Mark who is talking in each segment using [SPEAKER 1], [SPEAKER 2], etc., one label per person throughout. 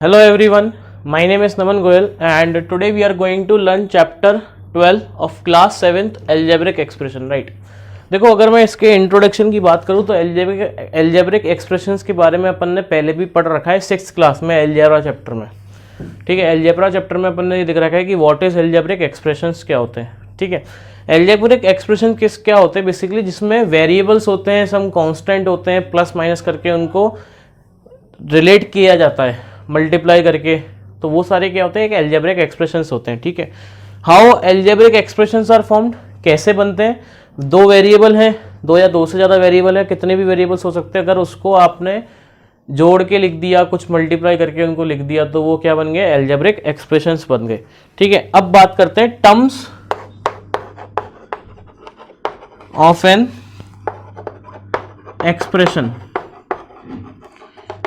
[SPEAKER 1] Hello everyone, my name is Naman Goyal and today we are going to learn chapter 12 of class 7th algebraic expression, right? देखो, अगर मैं इसके introduction की बात करूँ तो एल्जेब्रिक एक्सप्रेशंस के बारे में अपन ने पहले भी पढ़ रखा है 6th क्लास में एल्जेब्रा चैप्टर में। ठीक है, एल्जेब्रा चैप्टर में अपन ने ये दिख रखा है कि व्हाट इज एल्जेब्रिक एक्सप्रेशंस क्या होते हैं। ठीक है, एल्जेब्रिक एक्सप्रेशन क्या होते हैं बेसिकली, जिसमें वेरिएबल्स होते हैं, सम कांस्टेंट होते हैं, प्लस माइनस करके उनको रिलेट किया जाता है मल्टीप्लाई करके, तो वो सारे क्या होते हैं, एक एल्जेब्रिक एक्सप्रेशंस होते हैं। ठीक है, how algebraic expressions are formed, कैसे बनते हैं। दो वेरिएबल हैं, दो या दो से ज़्यादा वेरिएबल है, कितने भी वेरिएबल्स हो सकते हैं, अगर उसको आपने जोड़ के लिख दिया, कुछ मल्टीप्लाई करके उनको लिख दिया, तो वो क्या बन गए, एल्जेब्रिक एक्सप्रेशंस बन गए। ठीक है, अब बात करते हैं टर्म्स ऑफ एन एक्सप्रेशन।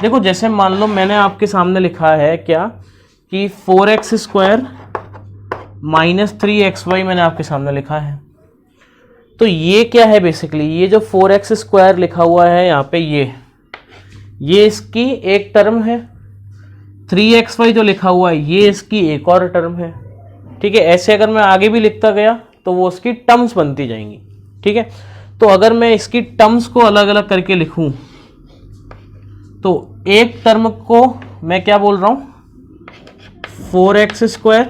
[SPEAKER 1] देखो, जैसे मान लो मैंने आपके सामने लिखा है क्या कि 4x² - 3xy मैंने आपके सामने लिखा है, तो ये क्या है बेसिकली, ये जो 4x² लिखा हुआ है यहाँ पे, ये इसकी एक टर्म है, 3xy जो लिखा हुआ है ये इसकी एक और टर्म है। ठीक है, ऐसे अगर मैं आगे भी लिखता गया तो वो उसकी टर्म्स बनती जाएंगी। ठीक है, तो अगर मैं इसकी टर्म्स को अलग अलग करके लिखूं तो एक टर्म को मैं क्या बोल रहा हूं, 4x²,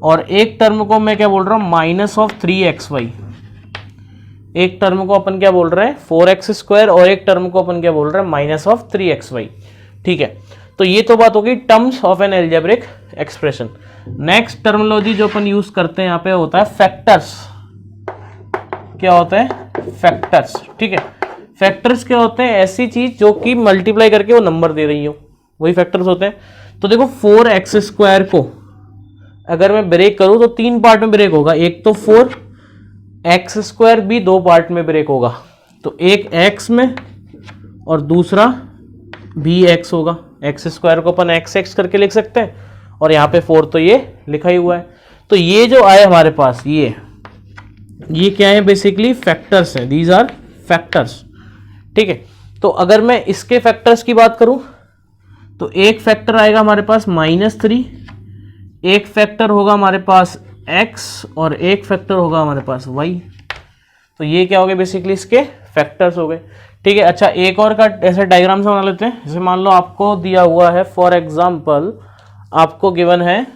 [SPEAKER 1] और एक टर्म को मैं क्या बोल रहा हूं, -3xy। एक टर्म को अपन क्या बोल रहे हैं, 4x² और एक टर्म को अपन क्या बोल रहे हैं, -3xy। ठीक है, तो ये तो बात होगी terms of an algebraic expression. Next terminology जो अपन यूज करते हैं यहाँ पे होता है फैक्टर्स। क्या होता है, फैक्टर्स। ठीक है, फैक्टर्स क्या होते हैं, ऐसी चीज जो कि मल्टीप्लाई करके वो नंबर दे रही हो, वही फैक्टर्स होते हैं। तो देखो, 4x² को अगर मैं ब्रेक करूं तो 3 पार्ट में ब्रेक होगा, एक तो 4x² भी 2 पार्ट में ब्रेक होगा, तो एक x में और दूसरा भी x होगा। x² को अपन x करके लिख सकते हैं, और यहाँ पे 4 तो ये लिखा ही हुआ है। तो ये जो आए हमारे पास, ये क्या है बेसिकली, फैक्टर्स है, दीज आर फैक्टर्स। ठीक है, तो अगर मैं इसके फैक्टर्स की बात करूं तो एक फैक्टर आएगा हमारे पास -3, एक फैक्टर होगा हमारे पास x, और एक फैक्टर होगा हमारे पास y। तो ये क्या हो गए बेसिकली, इसके फैक्टर्स हो गए। ठीक है, अच्छा एक और का ऐसे डायग्राम से बना लेते हैं। जैसे मान लो आपको दिया हुआ है, फॉर एग्जांपल आपको गिवन है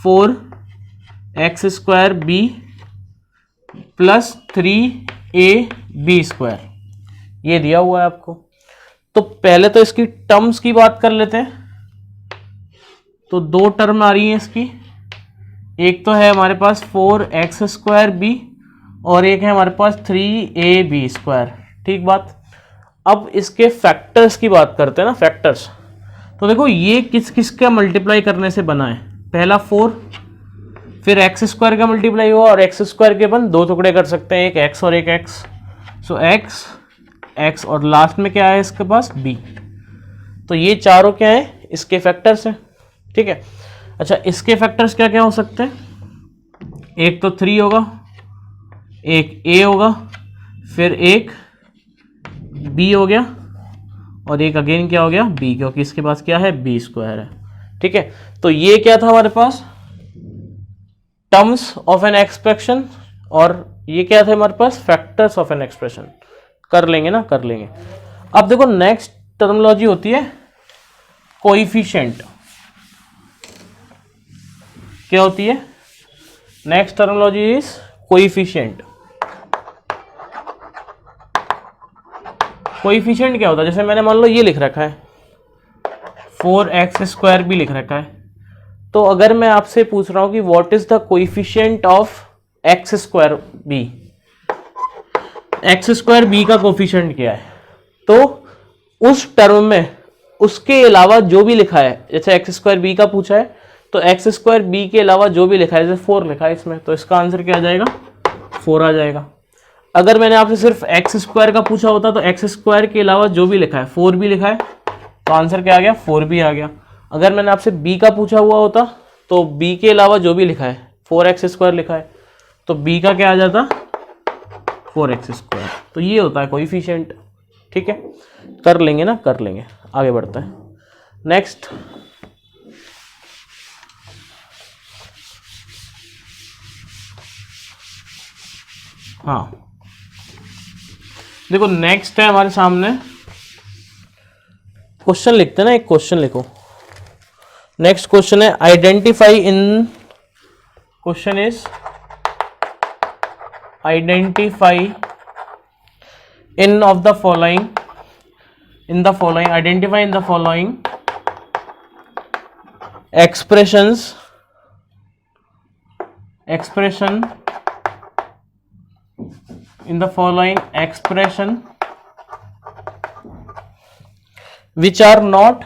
[SPEAKER 1] 4x² + 3ab², ये दिया हुआ है आपको। तो पहले तो इसकी टर्म्स की बात कर लेते हैं। तो 2 टर्म आ रही हैं इसकी, एक तो है हमारे पास 4x²b और एक है हमारे पास 3ab²। ठीक बात। अब इसके फैक्टर्स की बात करते हैं ना, फैक्टर्स। तो देखो, ये किस किस का मल्टीप्लाई करने से बना है, पहला 4, फिर x² का मल्टीप्लाई हुआ, और x² के अपन 2 टुकड़े कर सकते हैं, एक x और एक x। सो x, और लास्ट में क्या है इसके पास, b। तो ये चारों क्या है, इसके फैक्टर्स हैं। ठीक है, अच्छा इसके फैक्टर्स क्या क्या हो सकते हैं, एक तो 3 होगा, एक a होगा, फिर एक b हो गया, और एक अगेन क्या हो गया, b, क्योंकि इसके पास क्या है, b² है। ठीक है, तो ये क्या था हमारे पास, टर्म्स ऑफ एन एक्सप्रेशन, और ये क्या थे हमारे पास, फैक्टर्स ऑफ एन एक्सप्रेशन। कर लेंगे ना, कर लेंगे। अब देखो, नेक्स्ट टर्मिनोलॉजी होती है कोएफिशिएंट। क्या होती है, next terminology is coefficient. Coefficient क्या होता है, जैसे मैंने मान लो ये लिख रखा है, 4x² भी लिख रखा है, तो अगर मैं आपसे पूछ रहा हूं कि what is the coefficient of x²b, x²b का कोएफिशिएंट क्या है, तो उस टर्म में उसके अलावा जो भी लिखा है, जैसे x²b का पूछा है तो x²b के अलावा जो भी लिखा है, जैसे 4 लिखा है इसमें, तो इसका आंसर क्या आ जाएगा, 4 आ जाएगा। अगर मैंने आपसे सिर्फ x² का पूछा होता तो x² के अलावा जो भी लिखा है, 4 भी लिखा है, तो आंसर क्या आ गया, 4 भी आ गया। अगर मैंने आपसे b का पूछा हुआ होता तो b के अलावा जो भी लिखा है, 4x² लिखा है, तो b का क्या आ जाता, 4x²। तो ये होता है कोएफिशिएंट। ठीक है, कर लेंगे ना, कर लेंगे, आगे बढ़ते हैं। नेक्स्ट, हाँ देखो नेक्स्ट है हमारे सामने क्वेश्चन, लिखते हैं ना, एक क्वेश्चन लिखो। नेक्स्ट क्वेश्चन है identify in, question is identify in of the following, in the following, identify in the following expressions, expression in the following expression which are not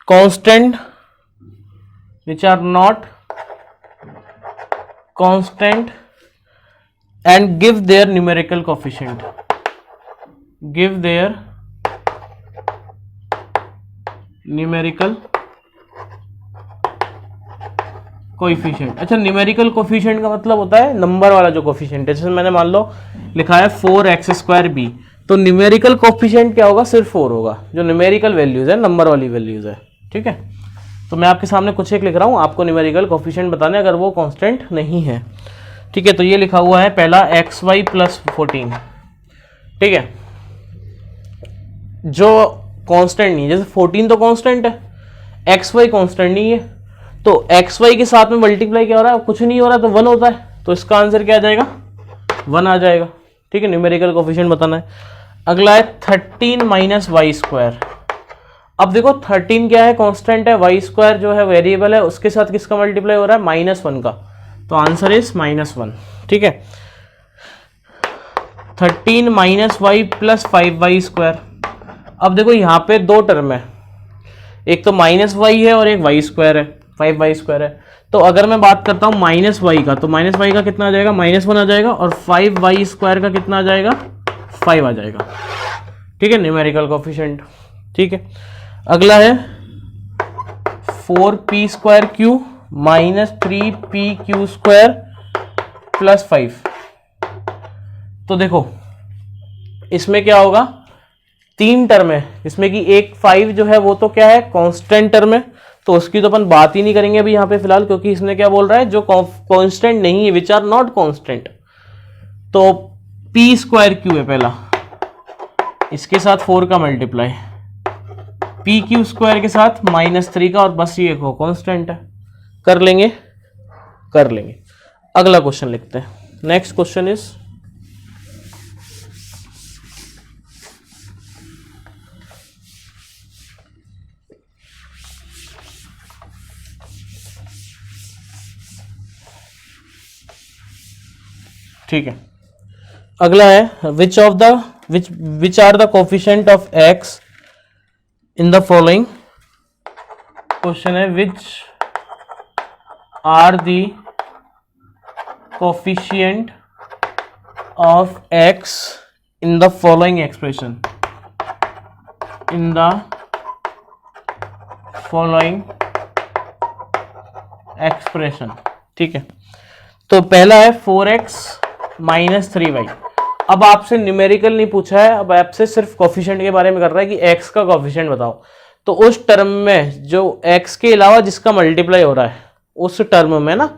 [SPEAKER 1] constant, which are not constant and give their numerical coefficient, give their numerical coefficient. अच्छा, numerical coefficient का मतलब होता है number वाला जो coefficient है। जैसे मैंने मान लो लिखा है 4x²b, तो न्यूमेरिकल कोएफिशिएंट क्या होगा, सिर्फ 4 होगा, जो न्यूमेरिकल वैल्यूज है, नंबर वाली वैल्यूज है। ठीक है, तो मैं आपके सामने कुछ एक लिख रहा हूँ, आपको न्यूमेरिकल कोएफिशिएंट बताने अगर वो कांस्टेंट नहीं है। ठीक है, तो ये लिखा हुआ है पहला xy + 14। ठीक है, जो कांस्टेंट नहीं, जैसे 14 तो कांस्टेंट है, xy कांस्टेंट नहीं है, तो xy के साथ में मल्टीप्लाई क्या हो रहा है, कुछ नहीं हो रहा, तो 1 होता है, तो इसका आंसर क्या आ जाएगा, 1 आ जाएगा। ठीक है, न्यूमेरिकल कोएफिशिएंट बताना है। अगला है 13 - y²। अब देखो 13 क्या है, कांस्टेंट है, y² जो है वेरिएबल है, उसके साथ किसका मल्टीप्लाई हो रहा है, -1 का, तो आंसर इज -1। ठीक है, 13 - y + 5y²। अब देखो यहाँ पे दो टर्म है, एक तो -y है और एक y² है, 5y² है। तो अगर मैं बात करता हूँ -y का, तो -y का कितना आ जाएगा, -1 आ जाएगा, और 5y² का कितना आ जाएगा, 5 आ जाएगा। ठीक है, न्यूमेरिकल कोएफिशिएंट। ठीक है, अगला है 4p² q - 3pq² + 5। तो देखो इसमें क्या होगा, 3 टर्म है, इसमें कि एक 5 जो है वो तो क्या है, कांस्टेंट टर्म है, तो उसकी तो अपन बात ही नहीं करेंगे अभी यहाँ पे फिलहाल, क्योंकि इसने क्या बोल रहा है, जो कांस्टेंट नहीं है, विच आर नॉट कांस्टेंट। तो p² q है पहला, इसके साथ 4 का मल्टीप्लाई, pq² के साथ -3 का, और बस ये कांस्टेंट है, कर लेंगे, कर लेंगे। अगला क्वेश्चन लिखते हैं। नेक्स्ट क्वेश्चन इज ठीक है, अगला है which are the coefficient of x in the following. Question है which are the coefficient of x in the following expression, in the following expression. ठीक है, तो पहला है 4x - 3y। अब आपसे न्यूमेरिकल नहीं पूछा है, अब आपसे सिर्फ कोएफिशिएंट के बारे में कर रहा है कि x का कोएफिशिएंट बताओ। तो उस टर्म में जो x के अलावा जिसका मल्टीप्लाई हो रहा है, उस टर्म में ना,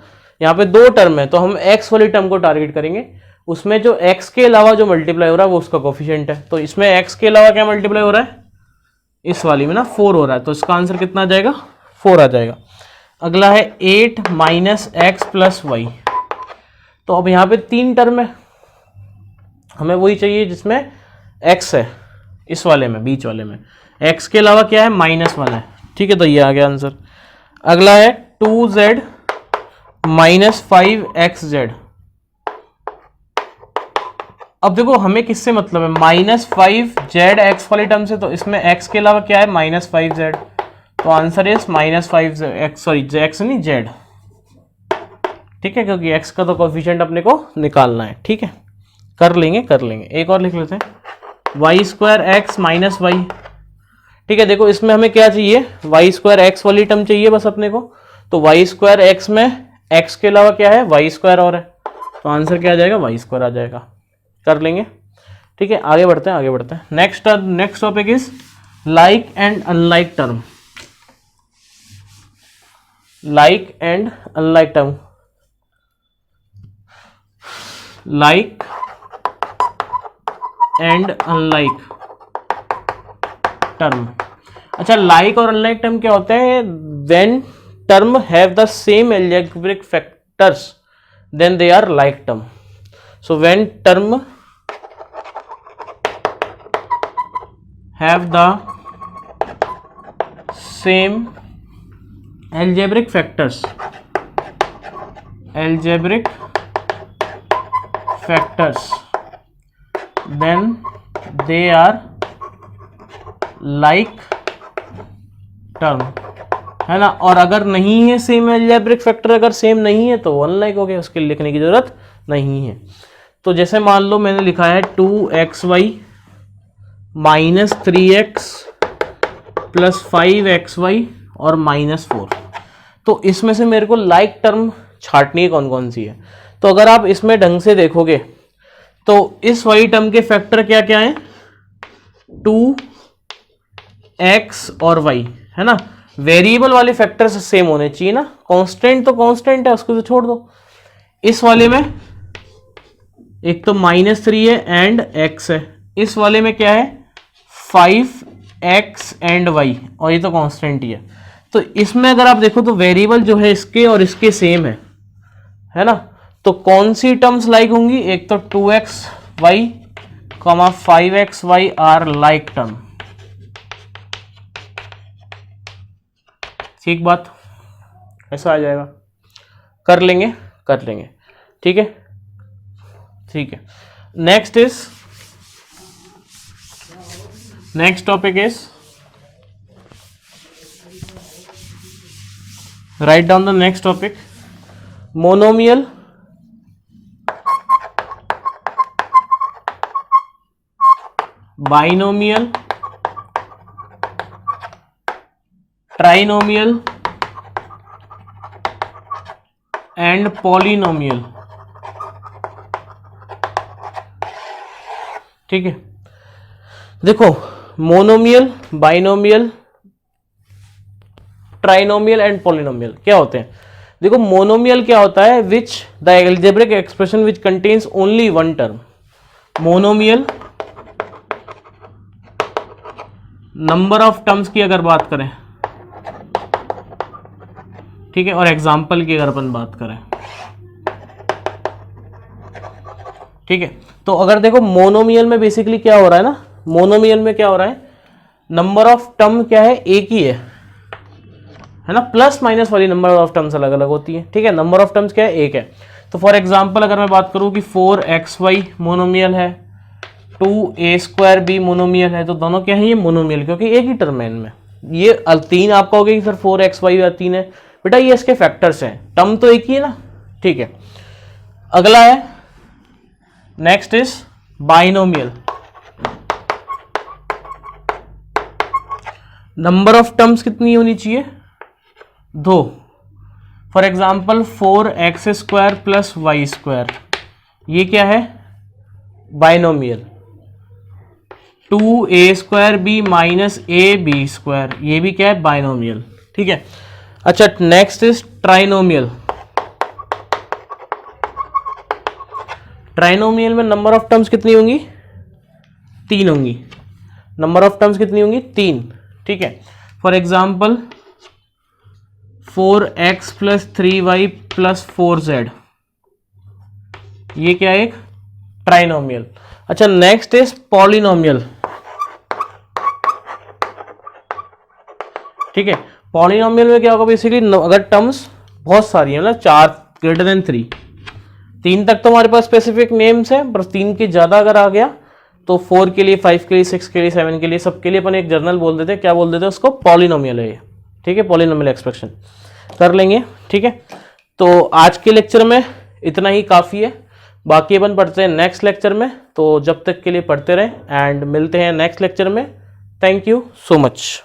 [SPEAKER 1] यहाँ पे 2 टर्म है, तो हम x वाली टर्म को टारगेट करेंगे, उसमें जो x के अलावा जो मल्टीप्लाई हो रहा है वो उसका कोएफिशिएंट है। तो इसमें x के अलावा क्या मल्टीप्लाई हो रहा है, इस वाली में ना 4 हो रहा है, तो इसका आंसर कितना आ जाएगा, 4 आ जाएगा। अगला है 8 - x + y। तो अब यहाँ पे 3 टर्म है, हमें वही चाहिए जिसमें x है, इस वाले में, बीच वाले में x के अलावा क्या है, -1 है। ठीक है, तो ये आ गया आंसर। अगला है 2z - 5xz। अब देखो हमें किससे मतलब है, -5zx वाली टर्म से, तो इसमें x के अलावा क्या है, -5z, तो answer is -5x, sorry x नहीं z। ठीक है, क्योंकि x का तो कोएफिशिएंट अपने को निकालना है। ठीक है, कर लेंगे, कर लेंगे। एक और लिख लेते हैं y²x - y। ठीक है, देखो इसमें हमें क्या चाहिए, y²x वाली टर्म चाहिए बस अपने को, तो y²x में x के अलावा क्या है, y² और है, तो आंसर क्या आ जाएगा, y² आ जाएगा, कर लेंगे। ठीक है, आगे बढ़ते हैं, आगे बढ़ते हैं। Next topic is like and unlike term. Like and unlike term. Like and unlike term. अच्छा, लाइक और अनलाइक टर्म क्या होते हैं? When term have the same algebraic factors then they are like term. So when term have the same algebraic factors then they are like term, है ना। और अगर नहीं है सेम algebraic factor, अगर सेम नहीं है तो अनलाइक हो गया, उसके लिए लिखने की जरूरत नहीं है। तो जैसे मान लो मैंने लिखा है 2xy minus 3x plus 5xy और माइनस 4, तो इसमें से मेरे को लाइक टर्म छांटनी है कौन कौन सी है। तो अगर आप इसमें ढंग से देखोगे तो इस वाली टर्म के फैक्टर क्या क्या हैं? 2x और y, है ना। वेरिएबल वाले फैक्टर सेम होने चाहिए ना, कांस्टेंट तो कांस्टेंट है, उसको तो छोड़ दो। इस वाले में एक तो -3 है एंड x है, इस वाले में क्या है? 5x एंड y, और ये तो कांस्टेंट ही है। तो इसमें अगर आप देखो तो वेरिएबल जो है इसके और इसके सेम है ना। तो कौन सी टर्म्स लाइक होंगी? एक तो 2xy, 5xy are like term. ठीक बात, ऐसा आ जाएगा, कर लेंगे। ठीक है, ठीक है। Next topic is, write down the next topic, monomial, binomial, trinomial and polynomial। ठीक है, देखो monomial, binomial, trinomial and polynomial क्या होते हैं? देखो मोनोमियल क्या होता है? Which the algebraic expression which contains only one term. Monomial number of terms की अगर बात करें, ठीक है, और एग्जाम्पल की अगर अपन बात करें, ठीक है। तो अगर देखो मोनोमियल में बेसिकली क्या हो रहा है ना, मोनोमियल में क्या हो रहा है? नंबर ऑफ टर्म क्या है? एक ही है ना। प्लस माइनस वाली नंबर ऑफ टर्म्स अलग अलग होती है, ठीक है। नंबर ऑफ टर्म्स क्या है? एक है। तो फॉर एग्जांपल अगर मैं बात करूं कि 4xy मोनोमियल है, 2a² भी मोनोमियल है, तो दोनों क्या है? ये मोनोमियल, क्योंकि एक ही टर्म है इनमें। ये 3 आप कहोगे कि सर 4xy या 3 है, बेटा ये इसके फैक्टर्स हैं, टर्म तो एक ही है ना, ठीक है। अगला है, next is binomial. Number of terms कितनी होनी चाहिए? 2। For example 4x² plus y², ये क्या है? Binomial. 2a² b minus ab², ये भी क्या है? बाइनोमियल, ठीक है। अच्छा, नेक्स्ट इज ट्राइनोमियल। ट्राइनोमियल में नंबर ऑफ टर्म्स कितनी होंगी? 3 होंगी। नंबर ऑफ टर्म्स कितनी होंगी? 3, ठीक है। For example 4x plus 3y plus 4z, ये क्या है? एक ट्राइनोमियल। अच्छा, नेक्स्ट इज पॉलिनोमियल, ठीक है। पॉलिनोमियल में क्या होगा? बेसिकली अगर टर्म्स बहुत सारी है, मतलब 4 ग्रेटर देन 3, 3 तक तो हमारे पास स्पेसिफिक नेम्स है, पर 3 के ज्यादा अगर आ गया तो 4 के लिए, 5 के लिए, 6 के लिए, 7 के लिए, सबके लिए अपन एक जर्नल बोल देते हैं। क्या बोल देते हैं उसको? पॉलिनोमियल है ये, ठीक है। पॉलिनोमियल एक्सप्रेशन कर लेंगे, ठीक है। तो आज के लेक्चर में इतना ही काफ़ी है, बाकी अपन पढ़ते हैं नेक्स्ट लेक्चर में। तो जब तक के लिए पढ़ते रहें एंड मिलते हैं नेक्स्ट लेक्चर में। Thank you so much.